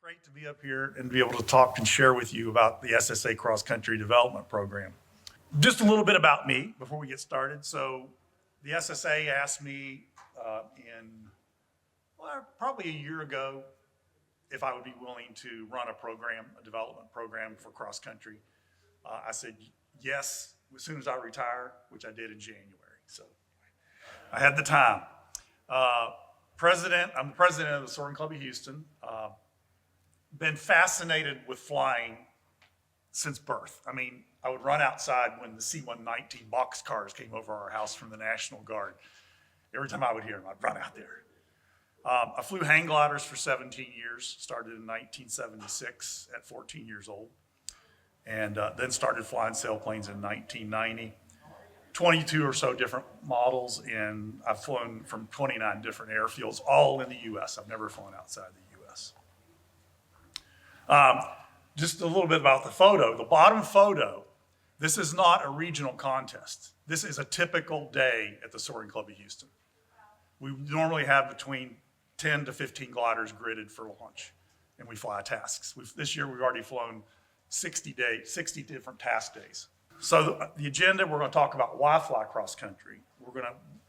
Great to be up here and be able to talk and share with you about the SSA Cross Country Development Program. Just a little bit about me before we get started. So the SSA asked me probably a year ago if I would be willing to run a development program for cross country. I said yes as soon as I retire, which I did in January. So I had the time. I'm the president of the Soaring Club of Houston. Been fascinated with flying since birth. I mean, I would run outside when the C-119 box cars came over our house from the National Guard. Every time I would hear them, I'd run out there. I flew hang gliders for 17 years, started in 1976 at 14 years old, and then started flying sailplanes in 1990. 22 or so different models, and I've flown from 29 different airfields, all in the U.S. I've never flown outside the U.S. Just a little bit about the photo. The bottom photo, this is not a regional contest. This is a typical day at the Soaring Club of Houston. We normally have between 10 to 15 gliders gridded for launch, and we fly tasks. This year we've already flown 60 different task days. So the agenda, we're going to talk about why fly cross country.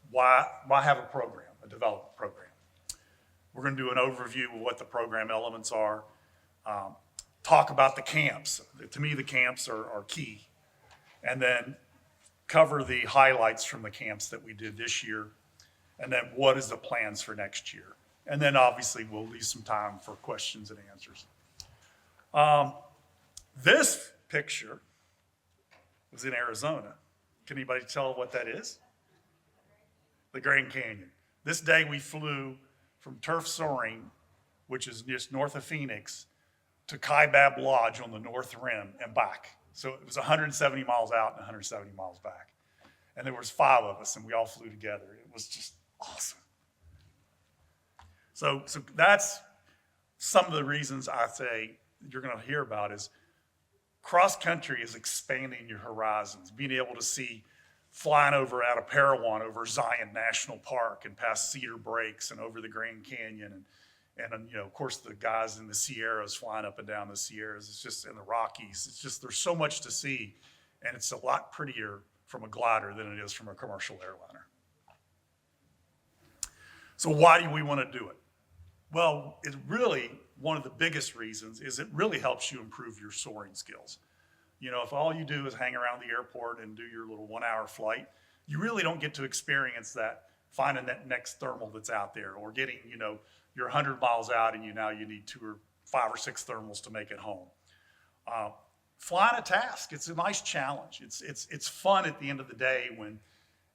Why have a development program. We're going to do an overview of what the program elements are. Talk about the camps. To me, the camps are key. And then cover the highlights from the camps that we did this year. And then what is the plans for next year? And then obviously we'll leave some time for questions and answers. This picture was in Arizona. Can anybody tell what that is? The Grand Canyon. This day we flew from Turf Soaring, which is just north of Phoenix, to Kaibab Lodge on the North Rim and back. So it was 170 miles out and 170 miles back. And there was 5 of us and we all flew together. It was just awesome. So that's some of the reasons I say you're going to hear about is cross country is expanding your horizons, being able to see flying over out of Parowan over Zion National Park and past Cedar Breaks and over the Grand Canyon and of course the guys in the Sierras flying up and down the Sierras. It's just in the Rockies. It's just there's so much to see, and it's a lot prettier from a glider than it is from a commercial airliner. So why do we want to do it? Well, it's really one of the biggest reasons is it really helps you improve your soaring skills. If all you do is hang around the airport and do your little 1-hour flight, you really don't get to experience that, finding that next thermal that's out there, or getting, you're 100 miles out and you need 2 or 5 or 6 thermals to make it home. Flying a task, it's a nice challenge. It's fun at the end of the day when,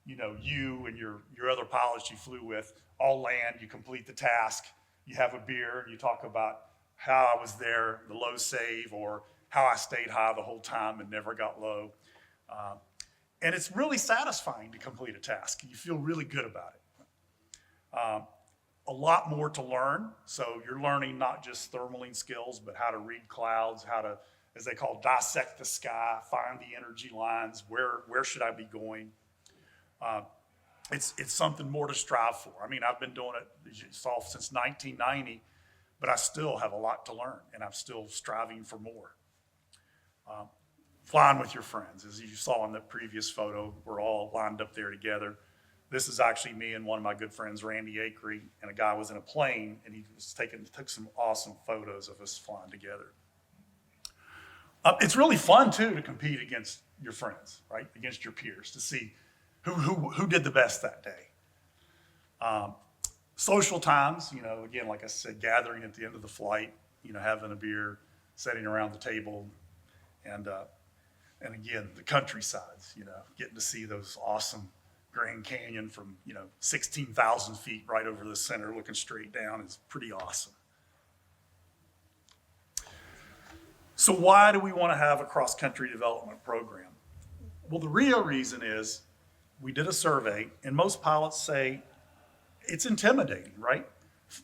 you and your other pilots you flew with all land, you complete the task, you have a beer, and you talk about how I was there, the low save, or how I stayed high the whole time and never got low. And it's really satisfying to complete a task. You feel really good about it. A lot more to learn. So you're learning not just thermaling skills, but how to read clouds, how to, as they call, dissect the sky, find the energy lines, where should I be going? It's something more to strive for. I mean, I've been doing it, as you saw, since 1990, but I still have a lot to learn, and I'm still striving for more. Flying with your friends, as you saw in the previous photo, we're all lined up there together. This is actually me and one of my good friends, Randy Akery, and a guy was in a plane, and he took some awesome photos of us flying together. It's really fun, too, to compete against your friends, right? Against your peers, to see who did the best that day. Social times, again, like I said, gathering at the end of the flight, having a beer, sitting around the table, and again, the countrysides, getting to see those awesome Grand Canyon from, 16,000 feet right over the center looking straight down is pretty awesome. So why do we want to have a cross-country development program? Well, the real reason is we did a survey, and most pilots say it's intimidating, right?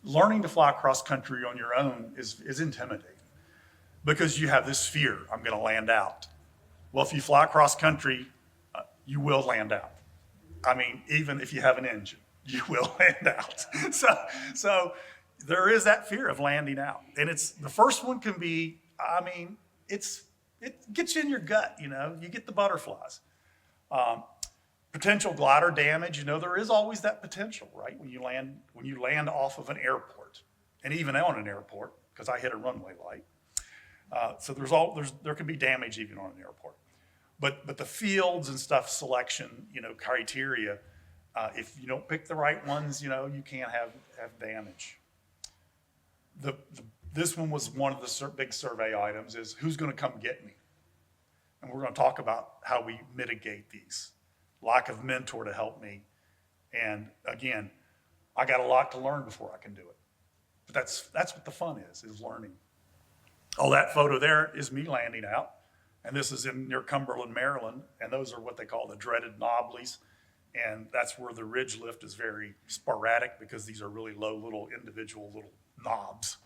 Learning to fly cross-country on your own is intimidating because you have this fear, I'm going to land out. Well, if you fly cross-country, you will land out. I mean, even if you have an engine, you will land out. So there is that fear of landing out. And it's, the first one can be, I mean, it gets you in your gut, you know, you get the butterflies. Potential glider damage, you know, there is always that potential, right? When you land off of an airport, and even on an airport, because I hit a runway light. So there can be damage even on an airport. But the fields and stuff selection, you know, criteria, if you don't pick the right ones, you know, you can't have damage. This one was one of the big survey items, is who's going to come get me? And we're going to talk about how we mitigate these. Lack of mentor to help me. And again, I got a lot to learn before I can do it. But that's what the fun is learning. Oh, that photo there is me landing out. And this is near Cumberland, Maryland. And those are what they call the dreaded knobblies. And that's where the ridge lift is very sporadic, because these are really low little individual little knobs.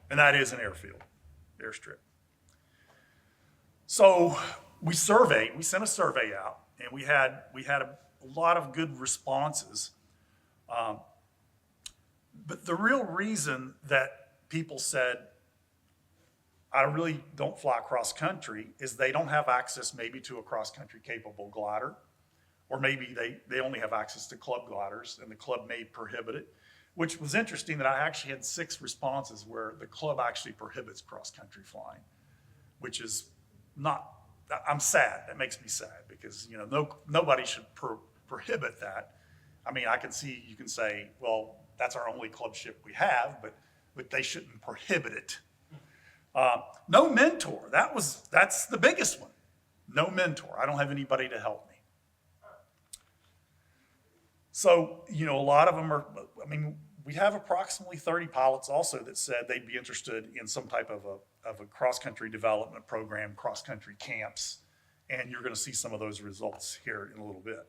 And that is an airstrip. So we sent a survey out, and we had a lot of good responses. But the real reason that people said, I really don't fly cross country, is they don't have access maybe to a cross country capable glider, or maybe they only have access to club gliders and the club may prohibit it, which was interesting that I actually had 6 responses where the club actually prohibits cross country flying, which is not, I'm sad. That makes me sad, because, you know, nobody should prohibit that. I mean, I can see, you can say, well, that's our only club ship we have, but they shouldn't prohibit it. No mentor. That's the biggest one. No mentor. I don't have anybody to help me. So, you know, a lot of them are, I mean, we have approximately 30 pilots also that said they'd be interested in some type of a cross-country development program, cross-country camps, and you're going to see some of those results here in a little bit.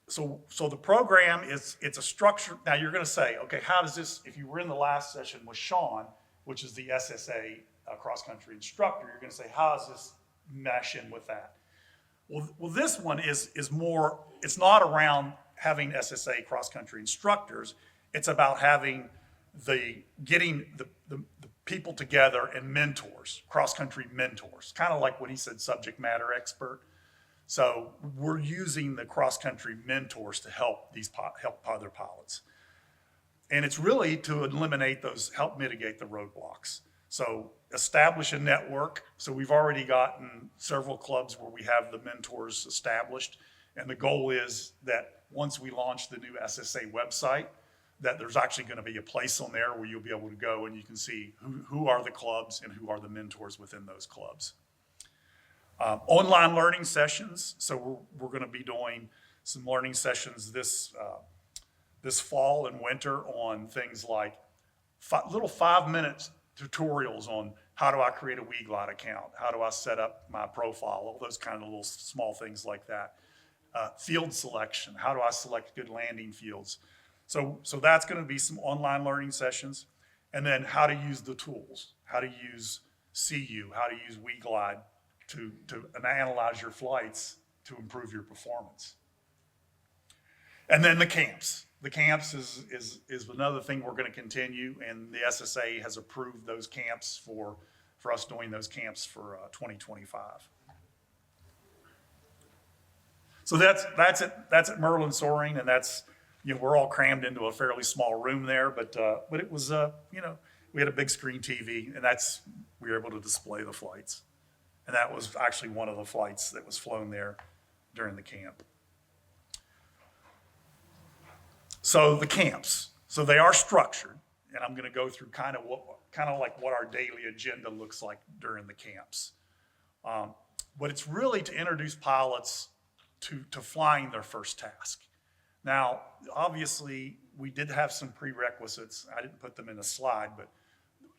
So the program it's a structure. Now you're going to say, okay, how does this, if you were in the last session with Sean, which is the SSA cross-country instructor, you're going to say, how does this mesh in with that? Well, this one is more, it's not around having SSA cross-country instructors. It's about having getting the people together and mentors, cross-country mentors, kind of like when he said subject matter expert. So we're using the cross-country mentors to help other pilots. And it's really to eliminate those, help mitigate the roadblocks. So establish a network. So we've already gotten several clubs where we have the mentors established. And the goal is that once we launch the new SSA website, that there's actually going to be a place on there where you'll be able to go and you can see who are the clubs and who are the mentors within those clubs. Online learning sessions. So we're going to be doing some learning sessions this fall and winter on things like little 5-minute tutorials on how do I create a WeGlide account? How do I set up my profile? All those kind of little small things like that. Field selection. How do I select good landing fields? So that's going to be some online learning sessions. And then how to use the tools, how to use CU, how to use WeGlide to analyze your flights to improve your performance. And then the camps. The camps is another thing we're going to continue, and the SSA has approved those camps for us doing those camps for 2025. So that's at Merlin Soaring, and that's, you know, we're all crammed into a fairly small room there, but it was you know, we had a big screen TV, and we were able to display the flights, and that was actually one of the flights that was flown there during the camp. So the camps, so they are structured, and I'm going to go through kind of like what our daily agenda looks like during the camps. But it's really to introduce pilots to flying their first task. Now, obviously, we did have some prerequisites. I didn't put them in a slide, but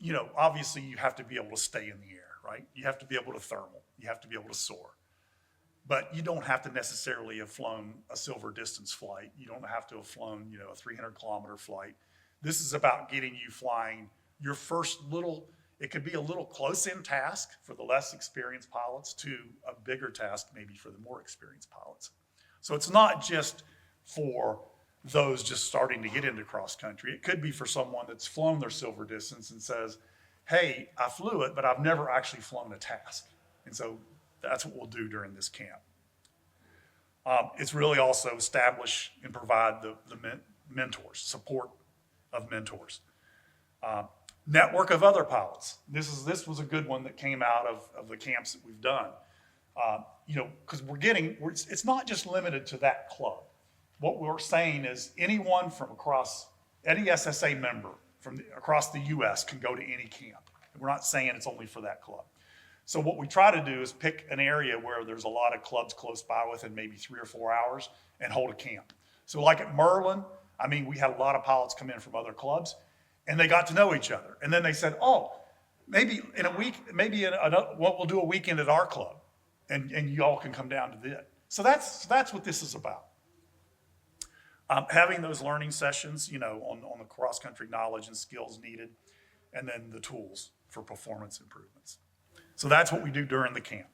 you know, obviously, you have to be able to stay in the air, right? You have to be able to thermal. You have to be able to soar. But you don't have to necessarily have flown a silver distance flight. You don't have to have flown, you know, a 300-kilometer flight. This is about getting you flying your first little, it could be a little close-in task for the less experienced pilots to a bigger task maybe for the more experienced pilots. So it's not just for those just starting to get into cross country. It could be for someone that's flown their silver distance and says, hey, I flew it, but I've never actually flown a task. And so that's what we'll do during this camp. It's really also establish and provide the mentors, support of mentors. Network of other pilots. This was a good one that came out of the camps that we've done. Because it's not just limited to that club. What we're saying is anyone from across, any SSA member from across the U.S. can go to any camp. We're not saying it's only for that club. So what we try to do is pick an area where there's a lot of clubs close by within maybe 3 or 4 hours and hold a camp. So like at Merlin, we had a lot of pilots come in from other clubs and they got to know each other. And then they said, oh, maybe in a week, we'll do a weekend at our club and you all can come down to that. So that's what this is about. Having those learning sessions, on the cross-country knowledge and skills needed, and then the tools for performance improvements. So that's what we do during the camp.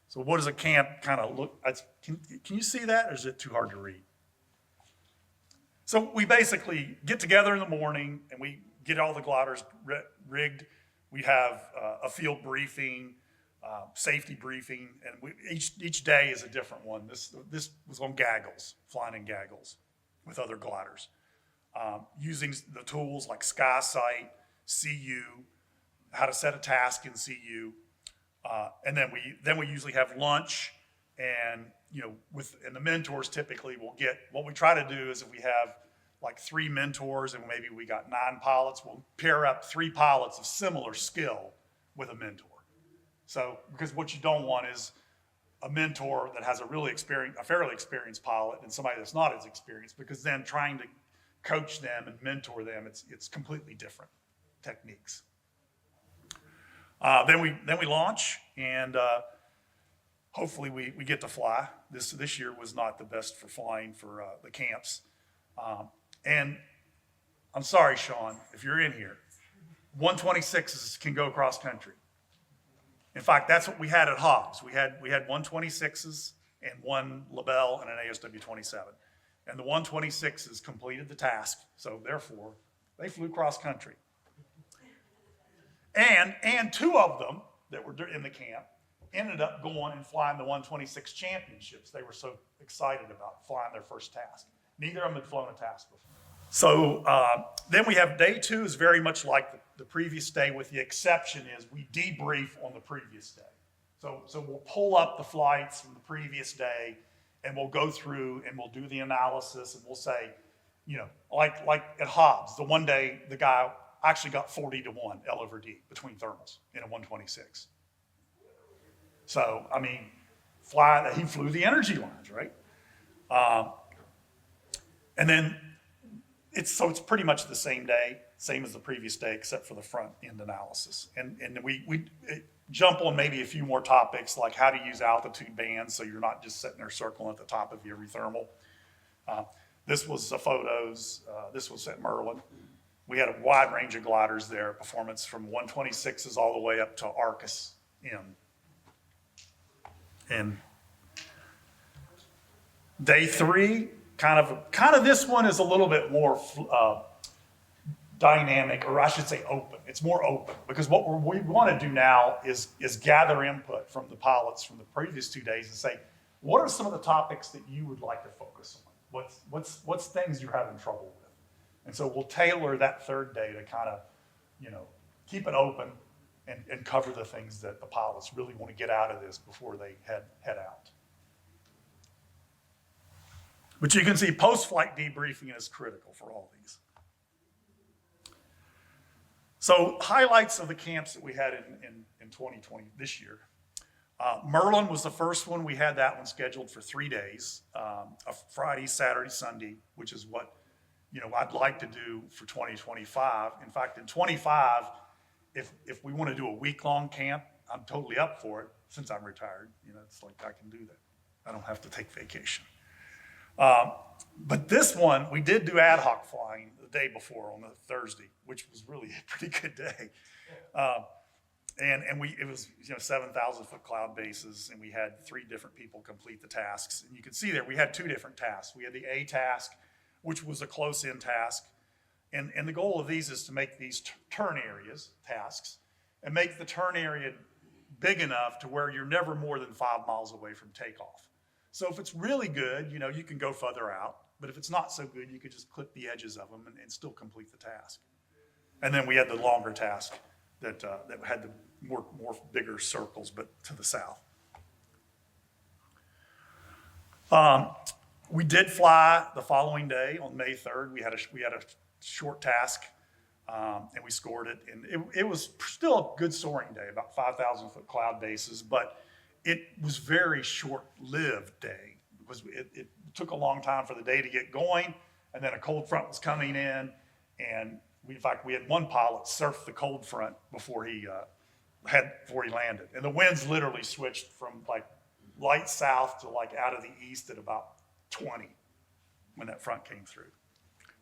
So what does a camp kind of look? Can you see that, or is it too hard to read? So we basically get together in the morning and we get all the gliders rigged. We have a field briefing, safety briefing, and each day is a different one. This was on gaggles, flying in gaggles with other gliders, using the tools like SkySight, CU, how to set a task in CU, and then we usually have lunch, and and the mentors typically will get, what we try to do is if we have like 3 mentors and maybe we got 9 pilots, we'll pair up 3 pilots of similar skill with a mentor. So, because what you don't want is a mentor that has a fairly experienced pilot and somebody that's not as experienced, because then trying to coach them and mentor them, it's completely different techniques. Then we launch, and hopefully we get to fly. This year was not the best for flying for the camps. And I'm sorry, Sean, if you're in here, 126s can go cross country. In fact, that's what we had at Hobbs. We had 126s and 1 LaBelle and an ASW 27. And the 126s completed the task, so therefore they flew cross country. And 2 of them that were in the camp ended up going and flying the 126 championships. They were so excited about flying their first task. Neither of them had flown a task before. So then we have day 2 is very much like the previous day, with the exception is we debrief on the previous day. So we'll pull up the flights from the previous day and we'll go through and we'll do the analysis, and we'll say, like at Hobbs, the one day the guy actually got 40-1 L over D between thermals in a 126. So, he flew the energy lines, right? And then it's pretty much the same day, same as the previous day, except for the front end analysis. And we jump on maybe a few more topics, like how to use altitude bands so you're not just sitting there circling at the top of every thermal. This was the photos. This was at Merlin. We had a wide range of gliders there, performance from 126s all the way up to Arcus M. And day 3, kind of this one is a little bit more dynamic, or I should say open. It's more open, because what we want to do now is gather input from the pilots from the previous 2 days and say, what are some of the topics that you would like to focus on? What's things you're having trouble with? And so we'll tailor that 3rd day to kind of, keep it open and cover the things that the pilots really want to get out of this before they head out. But you can see post-flight debriefing is critical for all these. So highlights of the camps that we had in 2020 this year. Merlin was the first one. We had that one scheduled for 3 days, a Friday, Saturday, Sunday, which is what I'd like to do for 2025. In fact, in 25, if we want to do a week-long camp, I'm totally up for it. Since I'm retired, it's like I can do that. I don't have to take vacation. But this one, we did do ad hoc flying the day before on the Thursday, which was really a pretty good day. And it was 7,000 foot cloud bases, and we had 3 different people complete the tasks. And you can see there we had 2 different tasks. We had the A task, which was a close-in task. And the goal of these is to make these turn areas, tasks, and make the turn area big enough to where you're never more than 5 miles away from takeoff. So if it's really good, you can go further out. But if it's not so good, you could just clip the edges of them and still complete the task. And then we had the longer task that had the more bigger circles, but to the south. We did fly the following day on May 3rd. We had a short task, and we scored it. And it was still a good soaring day, about 5,000 foot cloud bases, but it was very short-lived day because it took a long time for the day to get going, and then a cold front was coming in, and in fact, we had one pilot surf the cold front before he landed. And the winds literally switched from like light south to like out of the east at about 20 when that front came through.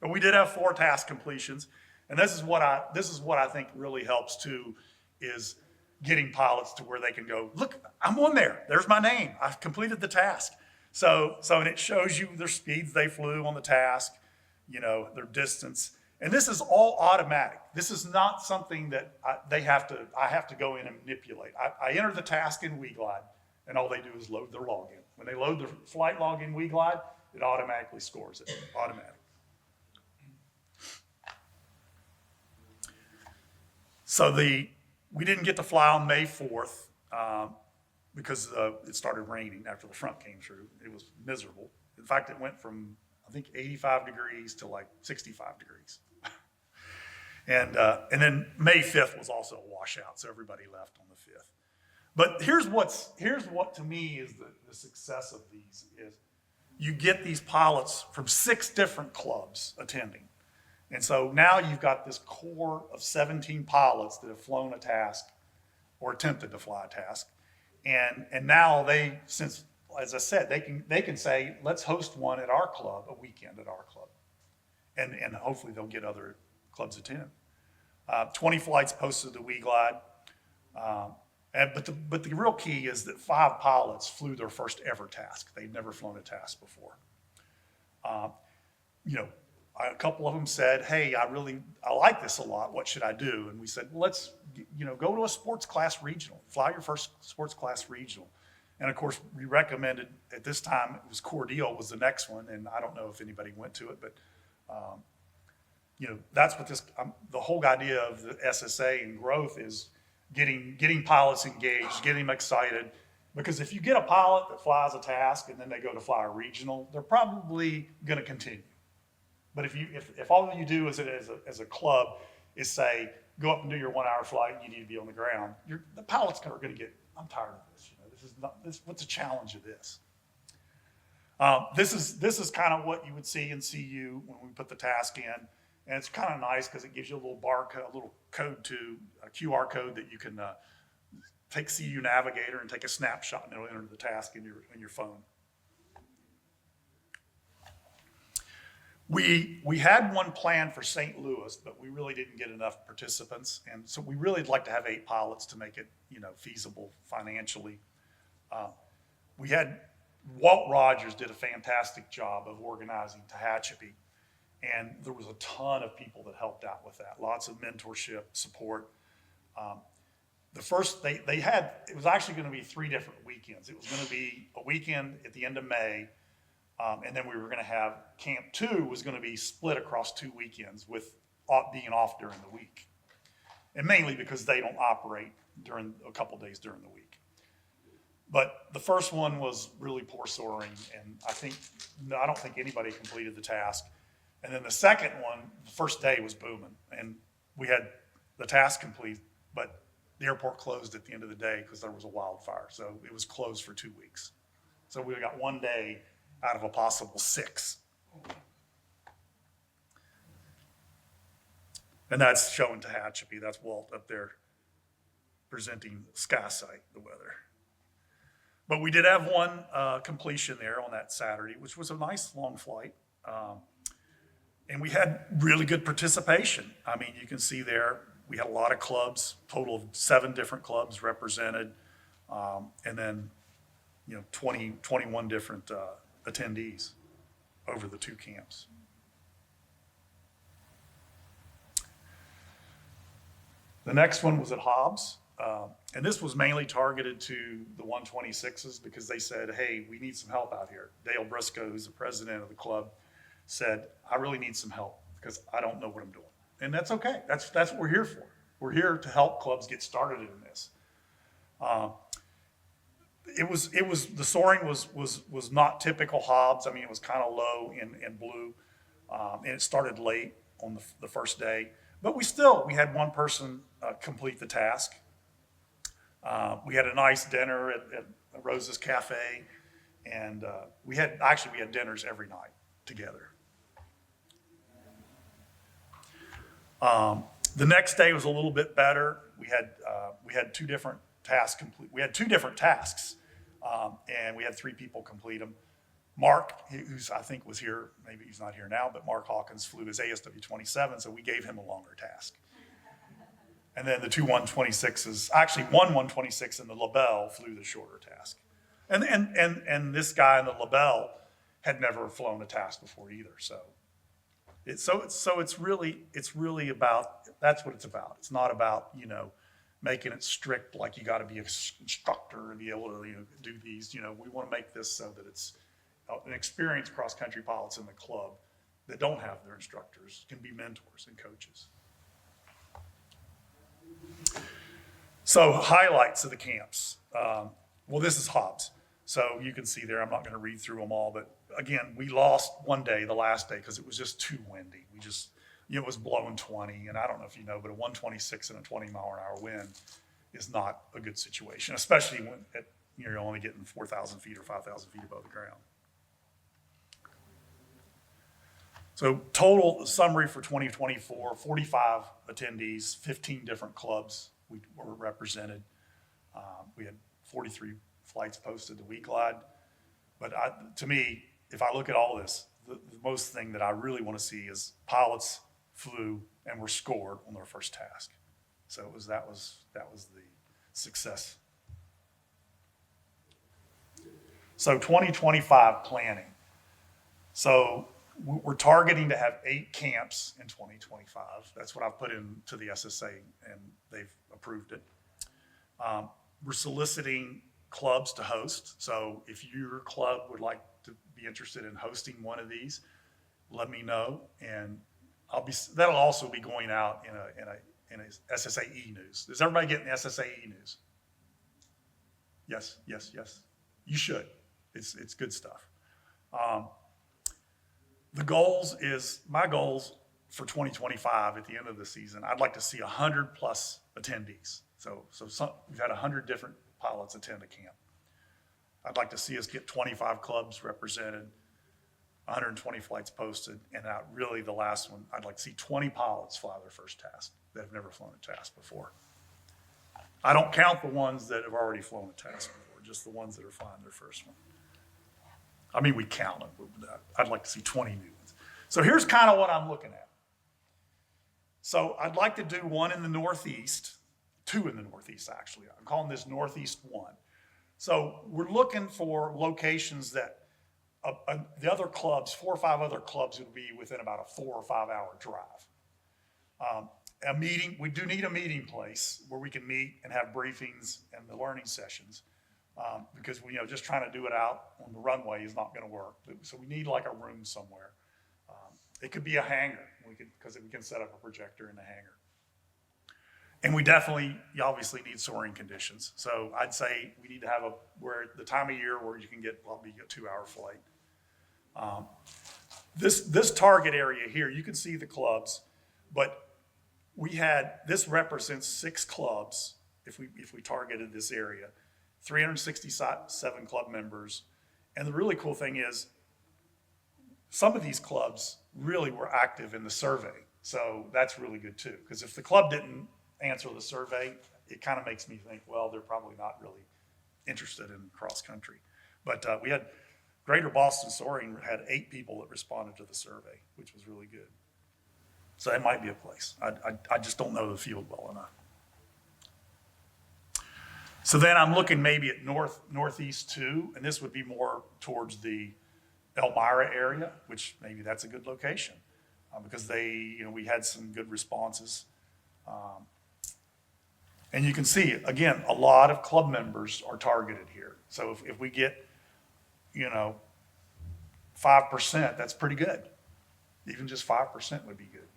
But we did have 4 task completions, and this is what I think really helps too, is getting pilots to where they can go, look, I'm on there. There's my name. I've completed the task. So and it shows you their speeds they flew on the task, their distance. And this is all automatic. This is not something that I have to go in and manipulate. I enter the task in WeGlide, and all they do is load their login. When they load the flight log in WeGlide, it automatically scores it, automatic. So we didn't get to fly on May 4th because it started raining after the front came through. It was miserable. In fact, it went from, I think, 85 degrees to like 65 degrees. And then May 5th was also a washout, so everybody left on the 5th. But here's what to me is the success of these is you get these pilots from 6 different clubs attending. And so now you've got this core of 17 pilots that have flown a task or attempted to fly a task. And now since, as I said, they can say, let's host one at our club, a weekend at our club. And hopefully they'll get other clubs attend. 20 flights posted to WeGlide. But the real key is that 5 pilots flew their first ever task. They'd never flown a task before. A couple of them said, hey, I like this a lot. What should I do? And we said, well, let's, go to a sports class regional. Fly your first sports class regional. And of course, we recommended at this time, it was Cordeal was the next one. And I don't know if anybody went to it, but, that's what the whole idea of the SSA and growth is getting pilots engaged, getting them excited. Because if you get a pilot that flies a task and then they go to fly a regional, they're probably going to continue. But if all you do as a club is say, go up and do your 1 hour flight, you need to be on the ground, the pilots are going to get, I'm tired of this. What's the challenge of this? This is kind of what you would see in CU when we put the task in. And it's kind of nice because it gives you a little barcode, a little code a QR code that you can take CU Navigator and take a snapshot, and it'll enter the task in your phone. We had one planned for St. Louis, but we really didn't get enough participants, and so we really would like to have 8 pilots to make it, feasible financially. We had Walt Rogers did a fantastic job of organizing Tehachapi, and there was a ton of people that helped out with that. Lots of mentorship, support. The first it was actually going to be 3 different weekends. It was going to be a weekend at the end of May. And then we were going to have Camp 2 was going to be split across 2 weekends with being off during the week. And mainly because they don't operate during a couple days during the week. But the first one was really poor soaring, and I don't think anybody completed the task. And then the second one, the first day was booming, and we had the task complete, but the airport closed at the end of the day because there was a wildfire. So it was closed for 2 weeks. So we got 1 day out of a possible 6. And that's showing Tehachapi. That's Walt up there presenting Sky Sight, the weather. But we did have one completion there on that Saturday, which was a nice long flight. And we had really good participation. I mean, you can see there, we had a lot of clubs, total of 7 different clubs represented. And then, 21 different attendees over the 2 camps. The next one was at Hobbs. And this was mainly targeted to the 126s because they said, hey, we need some help out here. Dale Briscoe, who's the president of the club, said, I really need some help because I don't know what I'm doing. And that's okay. That's what we're here for. We're here to help clubs get started in this. The soaring was not typical Hobbs. I mean, it was kind of low in blue, and it started late on the first day. But we had one person complete the task. We had a nice dinner at Rose's Cafe, and we had dinners every night together. The next day was a little bit better. We had two different tasks complete. We had two different tasks, and we had three people complete them. Mark, who's I think was here, maybe he's not here now, but Mark Hawkins flew his ASW-27, so we gave him a longer task. And then the two 126s, actually one 126 in the LaBelle flew the shorter task. And this guy in the LaBelle had never flown a task before either. So it's really about, that's what it's about. It's not about, making it strict like you got to be an instructor and be able to do these. We want to make this so that it's an experienced cross-country pilots in the club that don't have their instructors can be mentors and coaches. So highlights of the camps. Well, this is Hobbs. So you can see there, I'm not going to read through them all, but again, we lost one day, the last day, because it was just too windy. It was blowing 20, and I don't know if you know, but a 126 and a 20-mile-an-hour wind is not a good situation, especially when you're only getting 4,000 feet or 5,000 feet above the ground. So total summary for 2024, 45 attendees, 15 different clubs were represented. We had 43 flights posted to WeGlide. But to me, if I look at all this, the most thing that I really want to see is pilots flew and were scored on their first task. So that was the success. So 2025 planning. So we're targeting to have 8 camps in 2025. That's what I've put into the SSA, and they've approved it. We're soliciting clubs to host. So if your club would like to be interested in hosting one of these, let me know, and that'll also be going out in a SSA news. Is everybody getting the SSA news? Yes. You should. It's good stuff. My goals for 2025 at the end of the season, I'd like to see 100 plus attendees. So we've had 100 different pilots attend a camp. I'd like to see us get 25 clubs represented, 120 flights posted, and really the last one, I'd like to see 20 pilots fly their first task that have never flown a task before. I don't count the ones that have already flown a task before, just the ones that are flying their first one. I mean, we count them, but I'd like to see 20 new ones. So here's kind of what I'm looking at. So I'd like to do one in the Northeast, 2 in the Northeast, actually. I'm calling this Northeast 1. So we're looking for locations that the other clubs, 4 or 5 other clubs, would be within about a 4 or 5 hour drive. A meeting, we do need a meeting place where we can meet and have briefings and the learning sessions. Because just trying to do it out on the runway is not going to work. So we need like a room somewhere. It could be a hangar, because we can set up a projector in the hangar. And you obviously need soaring conditions. So I'd say we need to have where the time of year where you can get probably a 2-hour flight. This target area here, you can see the clubs, but this represents 6 clubs if we targeted this area. 367 club members. And the really cool thing is some of these clubs really were active in the survey. So that's really good too. Because if the club didn't answer the survey, it kind of makes me think, well, they're probably not really interested in cross country. But we had Greater Boston Soaring had 8 people that responded to the survey, which was really good. So that might be a place. I just don't know the field well enough. So then I'm looking maybe at Northeast 2, and this would be more towards the Elmira area, which maybe that's a good location because we had some good responses. And you can see, again, a lot of club members are targeted here. So if we get, 5%, that's pretty good. Even just 5% would be good.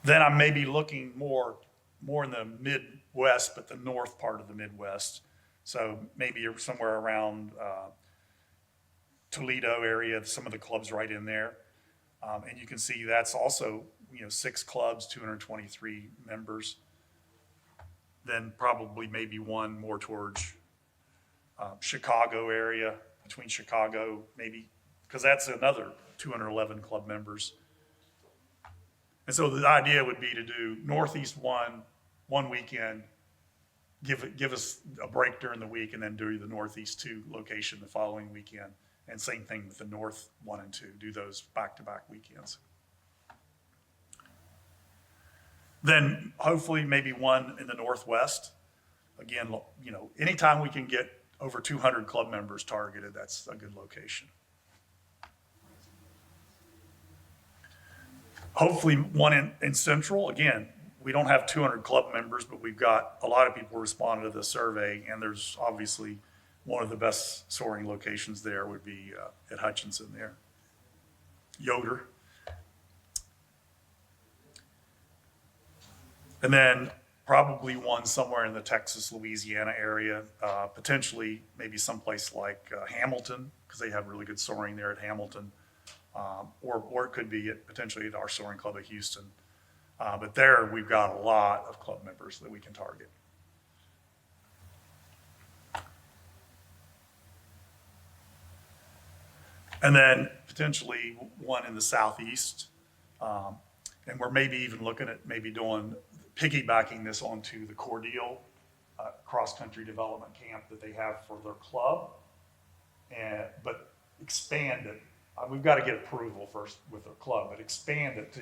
Then I may be looking more in the Midwest, but the north part of the Midwest. So maybe somewhere around Toledo area, some of the clubs right in there. And you can see that's also, 6 clubs, 223 members. Then probably maybe one more towards Chicago area, between Chicago, maybe, because that's another 211 club members. And so the idea would be to do Northeast one weekend, give us a break during the week, and then do the Northeast 2 location the following weekend. And same thing with the North 1 and 2, do those back-to-back weekends. Then hopefully maybe one in the Northwest. Again, anytime we can get over 200 club members targeted, that's a good location. Hopefully one in Central. Again, we don't have 200 club members, but we've got a lot of people responded to the survey, and there's obviously one of the best soaring locations there would be at Hutchinson there. Yoder. And then probably one somewhere in the Texas, Louisiana area, potentially maybe someplace like Hamilton, because they have really good soaring there at Hamilton, or it could be potentially at our soaring club at Houston. But there we've got a lot of club members that we can target. And then potentially one in the Southeast. And we're maybe even looking at maybe piggybacking this onto the Cordeal cross-country development camp that they have for their club, but expand it. We've got to get approval first with their club, but expand it to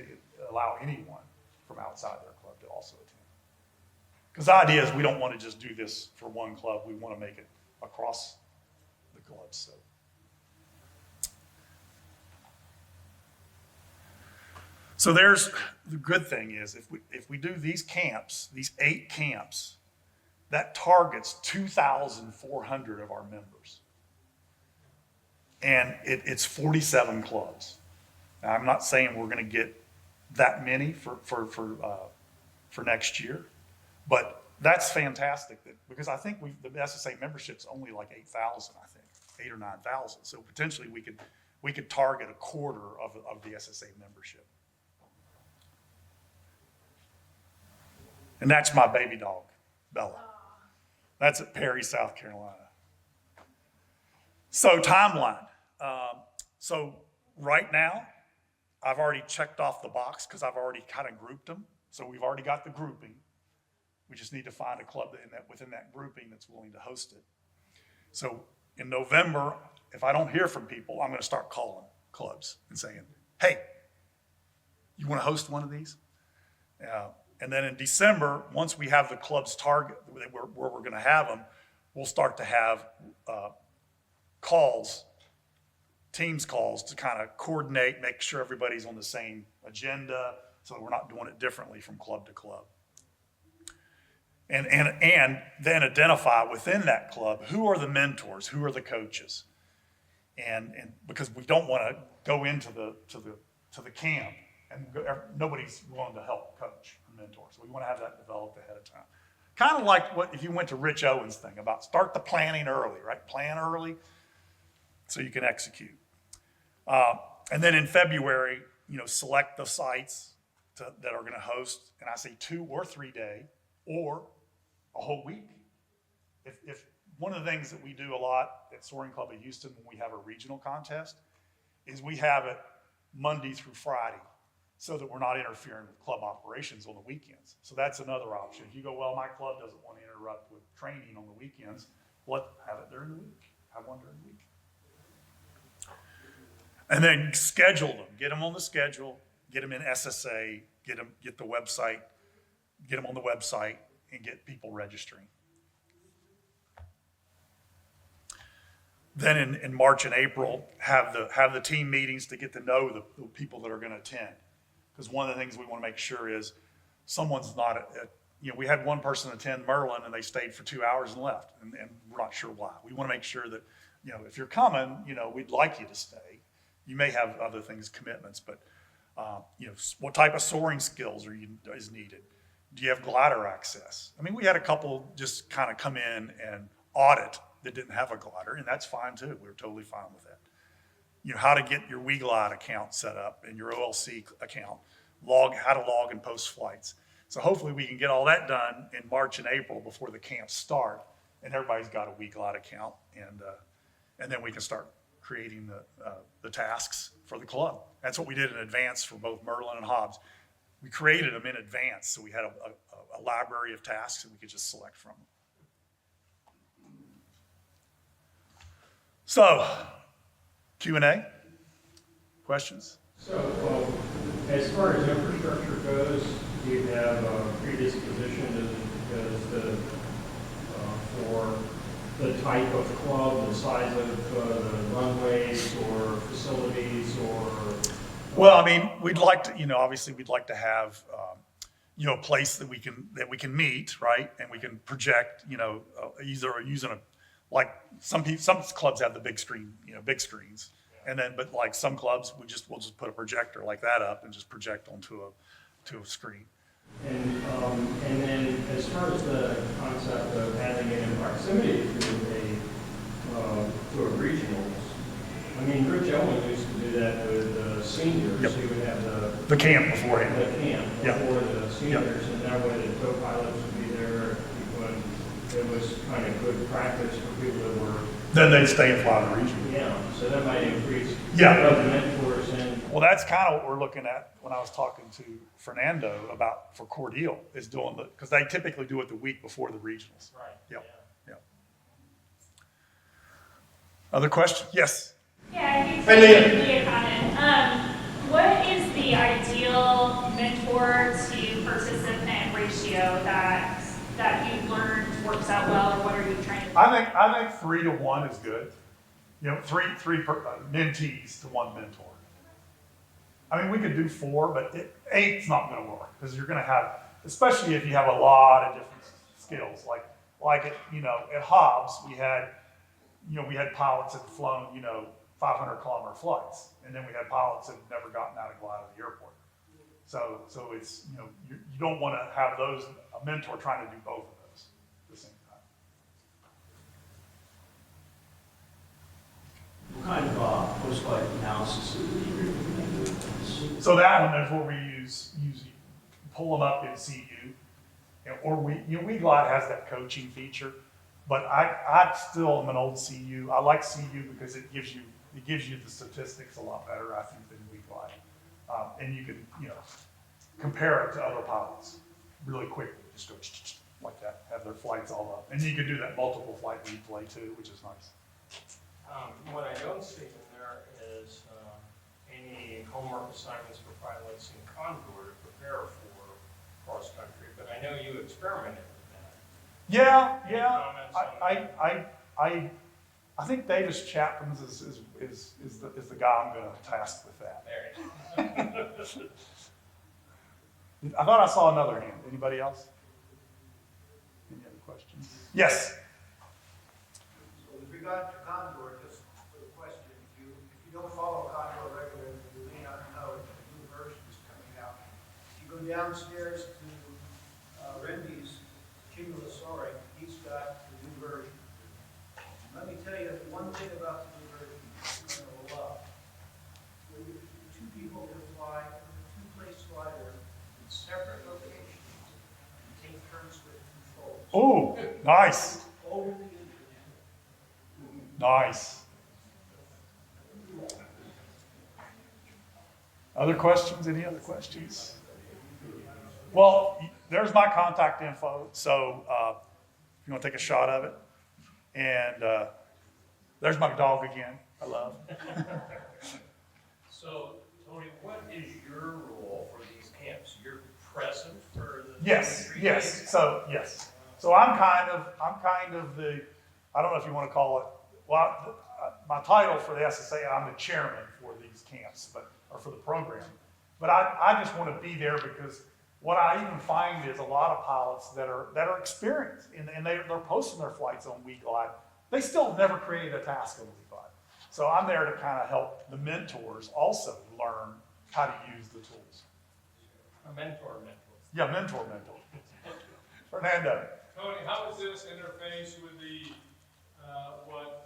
allow anyone from outside their club to also attend. Because the idea is we don't want to just do this for one club. We want to make it across the clubs. So there's the good thing is if we do these camps, these 8 camps, that targets 2,400 of our members. And it's 47 clubs. Now, I'm not saying we're going to get that many for next year, but that's fantastic because I think the SSA membership's only like 8,000, I think, 8 or 9,000. So potentially we could target a quarter of the SSA membership. And that's my baby dog, Bella. That's at Perry, South Carolina. So timeline. So right now, I've already checked off the box because I've already kind of grouped them. So we've already got the grouping. We just need to find a club within that grouping that's willing to host it. So in November, if I don't hear from people, I'm going to start calling clubs and saying, hey, you want to host one of these? And then in December, once we have the club's target where we're going to have them, we'll start to have teams calls to kind of coordinate, make sure everybody's on the same agenda so we're not doing it differently from club to club. And then identify within that club who are the mentors, who are the coaches. And because we don't want to go into the camp and nobody's willing to help coach or mentor. So we want to have that developed ahead of time. Kind of like if you went to Rich Owens' thing about start the planning early, right? Plan early so you can execute. And then in February, select the sites that are going to host, and I say 2 or 3 day or a whole week. If one of the things that we do a lot at Soaring Club of Houston when we have a regional contest is we have it Monday through Friday, so that we're not interfering with club operations on the weekends. So that's another option. If you go, well, my club doesn't want to interrupt with training on the weekends, have it during the week. Have one during the week. And then schedule them. Get them on the schedule. Get them in SSA. Get the website. Get them on the website and get people registering. Then in March and April, have the team meetings to get to know the people that are going to attend. Because one of the things we want to make sure is someone's not we had one person attend Merlin and they stayed for 2 hours and left, and we're not sure why. We want to make sure that, if you're coming, we'd like you to stay. You may have other things, commitments, but, what type of soaring skills is needed? Do you have glider access? I mean, we had a couple just kind of come in and audit that didn't have a glider, and that's fine too. We were totally fine with that. How to get your WeGlide account set up and your OLC account, how to log and post flights. So hopefully we can get all that done in March and April before the camps start, and everybody's got a WeGlide account, and then we can start creating the tasks for the club. That's what we did in advance for both Merlin and Hobbs. We created them in advance, so we had a library of tasks that we could just select from. So, Q&A? Questions? So, as far as infrastructure goes, do you have a predisposition for the type of club, the size of the runways or facilities or? Well, I mean, we'd like to, obviously we'd like to have, a place that we can meet, right? And we can project, either using like some clubs have the big screen, big screens. And then, but like some clubs, we'll just put a projector like that up and just project onto a screen. And then as far as the concept of having it in proximity to a regionals, I mean, Rich Owen used to do that with seniors. Yep. He would have the camp beforehand. The camp before the seniors, and that way the co-pilots would be there. When it was kind of good practice for people that were. Then they'd stay and fly the region. Yeah, so that might increase. Yeah. The mentors and. Well, that's kind of what we're looking at when I was talking to Fernando about for Cordeal is doing because they typically do it the week before the regionals. Right. Yep. Yeah. Other questions? Yes. Yeah, I think maybe a comment. What is the ideal mentor to participant ratio that you've learned works out well, or what are you trying to? I think 3 to 1 is good. Three mentees to one mentor. I mean, we could do 4, but 8's not going to work because you're going to have, especially if you have a lot of different skills. Like at Hobbs, we had pilots that had flown 500-kilometer flights, and then we had pilots that had never gotten out of the airport. So it's you don't want to have a mentor trying to do both of those at the same time. What kind of post-flight analysis are you recommend? So that one is where we use pull them up in CU, or WeGlide has that coaching feature, but I still am an old CU. I like CU because it gives you the statistics a lot better, I think, than WeGlide, and you can compare it to other pilots really quickly. Just go like that, have their flights all up, and you can do that multiple flight replay too, which is nice. What I don't see in there is any homework assignments for pilots in Condor to prepare for cross country, but I know you experimented with that. Yeah. Any comments on I think Davis Chapman's is the guy I'm going to task with that. There you go. I thought I saw another hand. Anybody else? Any other questions? Yes. So with regard to Condor, just for the question, if you don't follow Condor regularly, you may not know that the new version is coming out. If you go downstairs to Rendy's Cumulus Soaring, he's got the new version. Let me tell you one thing about the new version you're going to love. Two people can fly, two-place glider in separate locations and take turns with controls. Oh, nice. Over the internet. Nice. Other questions? Any other questions? Well, there's my contact info. So if you want to take a shot of it. And there's my dog again. I love. So, Tony, what is your role for these camps? You're present for the Yes. 23 days? So I'm kind of the, I don't know if you want to call it, my title for the SSA, I'm the chairman for these camps, or for the program. But I just want to be there because what I even find is a lot of pilots that are experienced and they're posting their flights on WeGlide. They still have never created a task on WeGlide. So I'm there to kind of help the mentors also learn how to use the tools. A mentor. Yeah, mentor. Fernando. Tony, how does this interface with the, what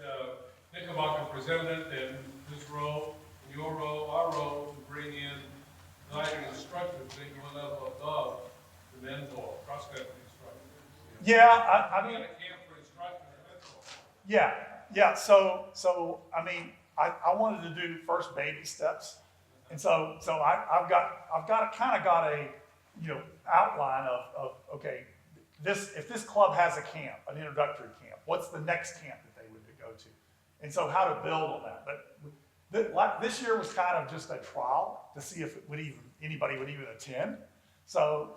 Knickerbocker presented in his role, your role, our role, to bring in guiding instructors being one level above the mentor, cross-country instructor? Yeah, I mean, We had a camp for instructor and mentor. yeah. So I mean, I wanted to do first baby steps, and so I've got a outline of okay, if this club has a camp, an introductory camp, what's the next camp that they would go to, and so how to build on that. But this year was kind of just a trial to see if anybody would even attend. So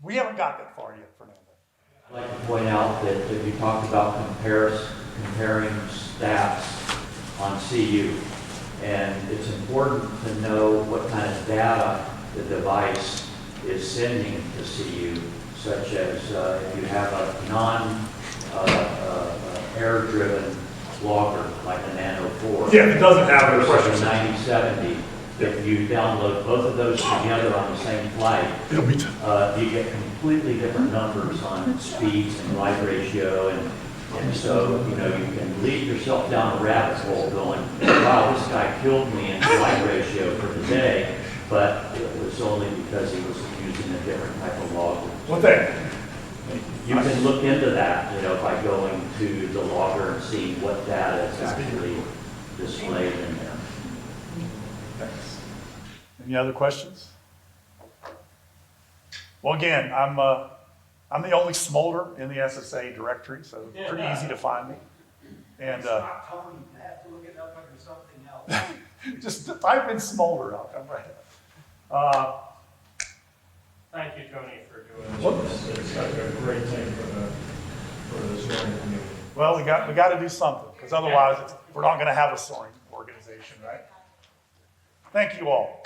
we haven't got that far yet, Fernando. I'd like to point out that if you talked about comparing stats on CU, and it's important to know what kind of data the device is sending to CU, such as if you have a non-air-driven logger like a Nano 4. Yeah, it doesn't have the versus pressure. a 9070. If you download both of those together on the same flight, It'll be. you get completely different numbers on speeds and light ratio, and so, you can lead yourself down a rabbit hole going, wow, this guy killed me in light ratio for the day, but it was only because he was using a different type of logger. One thing. You can look into that, by going to the logger and seeing what data is actually displayed in there. Thanks. Any other questions? Well, again, I'm the only Smolder in the SSA directory, so it's pretty easy to find me. And It's not Tony, you have to look it up under something else. just type in Smolder, I'll come right up. Thank you, Tony, for doing What? this. It's such a great thing for the soaring community. Well, we got to do something, because otherwise we're not going to have a soaring organization, right? Thank you all.